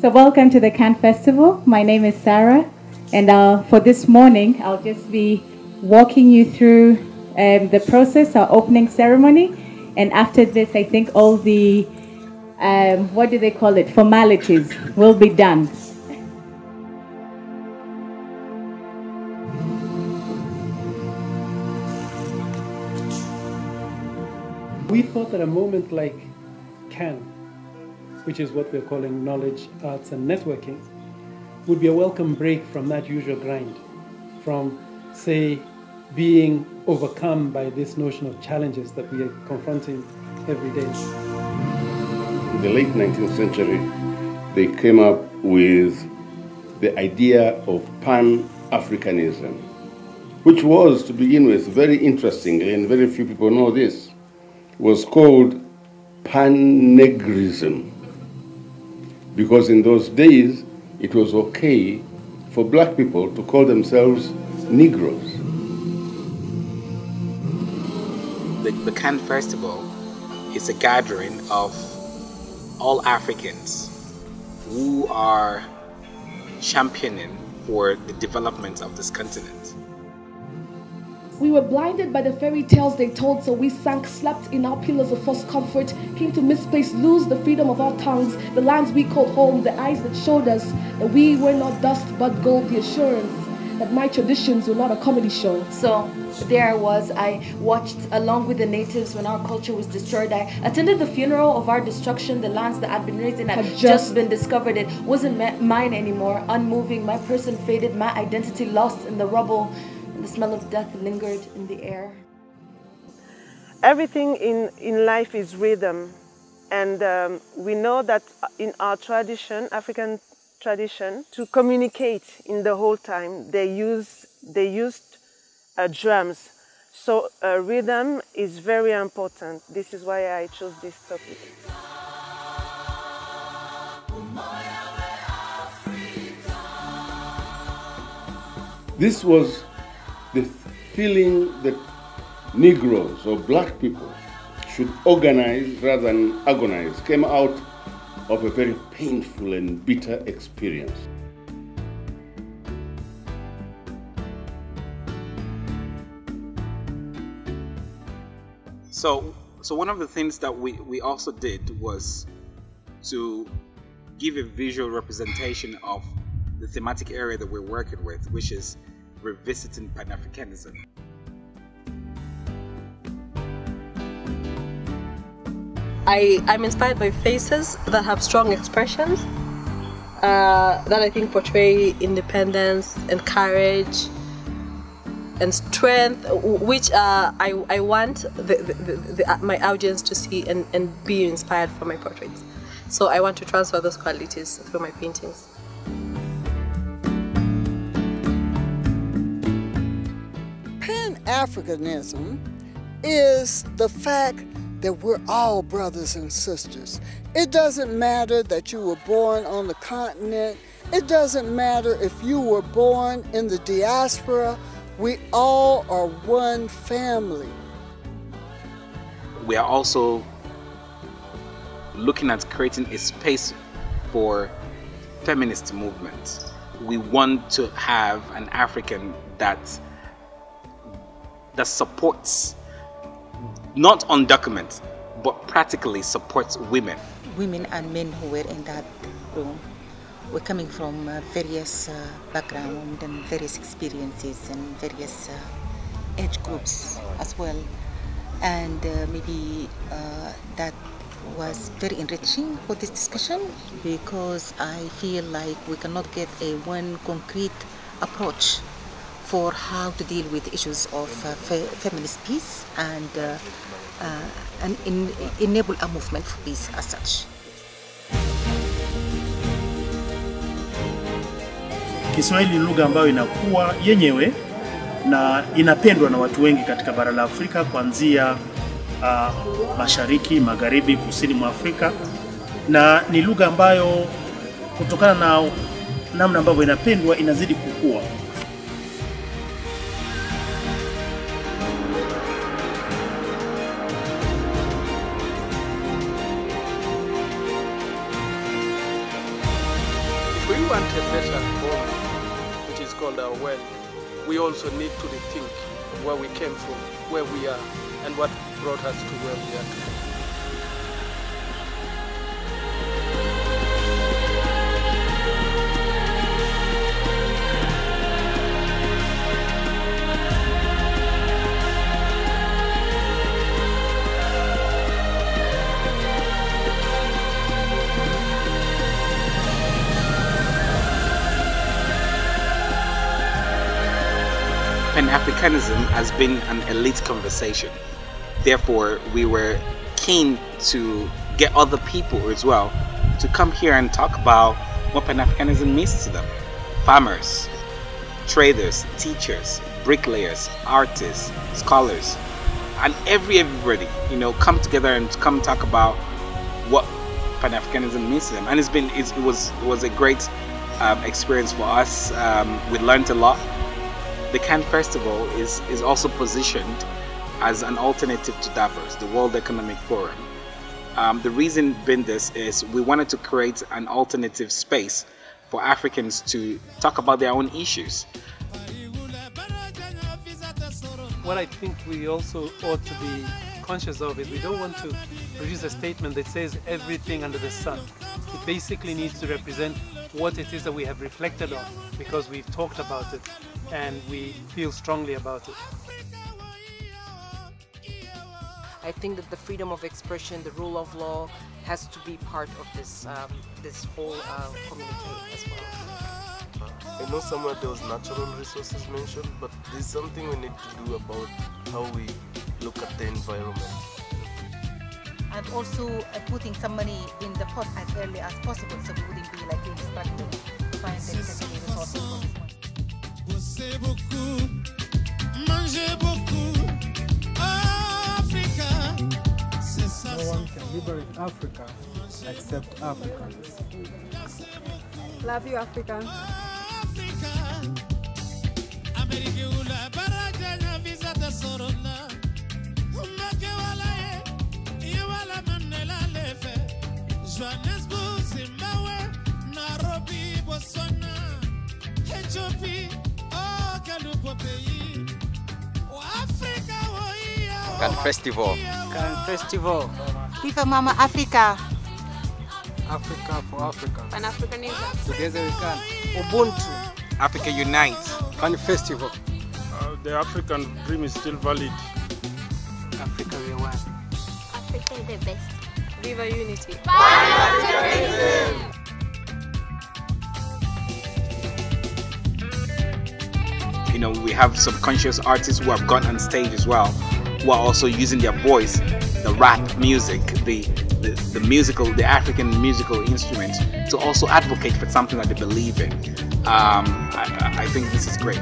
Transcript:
So welcome to the Cannes Festival. My name is Sarah, and for this morning, I'll just be walking you through the process, our opening ceremony, and after this, I think all the, what do they call it, formalities will be done. We thought that a moment like Cannes, which is what we're calling knowledge, arts, and networking, would be a welcome break from that usual grind, from, say, being overcome by this notion of challenges that we are confronting every day. In the late 19th century, they came up with the idea of Pan-Africanism, which was, to begin with, very interestingly, and very few people know this, was called Pan-Negrism. Because in those days, it was okay for black people to call themselves Negroes. The Cannes Festival is a gathering of all Africans who are championing for the development of this continent. We were blinded by the fairy tales they told, so we sank, slept in our pillows of false comfort, came to misplace, lose the freedom of our tongues, the lands we called home, the eyes that showed us that we were not dust but gold, the assurance that my traditions were not a comedy show. So there I was, I watched along with the natives when our culture was destroyed. I attended the funeral of our destruction, the lands that I'd been raised in had just been discovered. It wasn't mine anymore, unmoving, my person faded, my identity lost in the rubble. The smell of death lingered in the air. Everything in life is rhythm, and we know that in our tradition, African tradition, to communicate in the whole time, they used drums. So rhythm is very important. This is why I chose this topic. This was the feeling that Negroes or black people should organize rather than agonize came out of a very painful and bitter experience. So one of the things that we also did was to give a visual representation of the thematic area that we're working with, which is revisiting Pan-Africanism. I'm inspired by faces that have strong expressions that I think portray independence and courage and strength, which I want my audience to see and be inspired from my portraits. So I want to transfer those qualities through my paintings. Pan-Africanism is the fact that we're all brothers and sisters. It doesn't matter that you were born on the continent. It doesn't matter if you were born in the diaspora. We all are one family. We are also looking at creating a space for feminist movement. We want to have an African that supports, not undocumented, but practically supports women. Women and men who were in that room were coming from various backgrounds and various experiences and various age groups as well. And maybe that was very enriching for this discussion, because I feel like we cannot get a one concrete approach for how to deal with issues of feminist peace and enable a movement for peace as such. Kiswahili ni lugha ambayo inakuwa yenyewe na inapendwa na watu wengi katika bara la Afrika, kuanzia mashariki, magharibi, kusini mwa Afrika, na ni lugha ambayo kutokana na namna ambavyo inapendwa inazidi kukua. we want a better home, which is called our world, we also need to rethink where we came from, where we are, and what brought us to where we are today. Pan-Africanism has been an elite conversation. Therefore, we were keen to get other people as well to come here and talk about what Pan-Africanism means to them. Farmers, traders, teachers, bricklayers, artists, scholars, and everybody, you know, come together and come talk about what Pan-Africanism means to them. And it was a great experience for us. We learned a lot. The Cannes Festival is also positioned as an alternative to Davos, the World Economic Forum. The reason being this is we wanted to create an alternative space for Africans to talk about their own issues. What I think we also ought to be conscious of is we don't want to produce a statement that says everything under the sun. It basically needs to represent what it is that we have reflected on, because we've talked about it and we feel strongly about it. I think that the freedom of expression, the rule of law, has to be part of this this whole community as well. I know somewhere there was natural resources mentioned, but there's something we need to do about how we look at the environment. And also putting some money in the pot as early as possible, so we wouldn't be like being struggling to find the necessary resources for this one. Bossez beaucoup, mangez beaucoup, Africa. No one can liberate Africa except Africans. Love you, Africa. Johannesburg, Zimbabwe, Nairobi, Botswana, Ethiopia, oh, quel beau pays. Africa, oh, Cannes Festival. Cannes Festival. Viva Mama Africa. Africa for Africa. Pan-Africanism. Together we can. Ubuntu. Africa Unite. Cannes Festival. The African dream is still valid. Africa we are one. Africa is the best. Viva Unity. You know, we have some conscious artists who have gone on stage as well, who are also using their voice, the rap music, the African musical instruments, to also advocate for something that they believe in. I think this is great.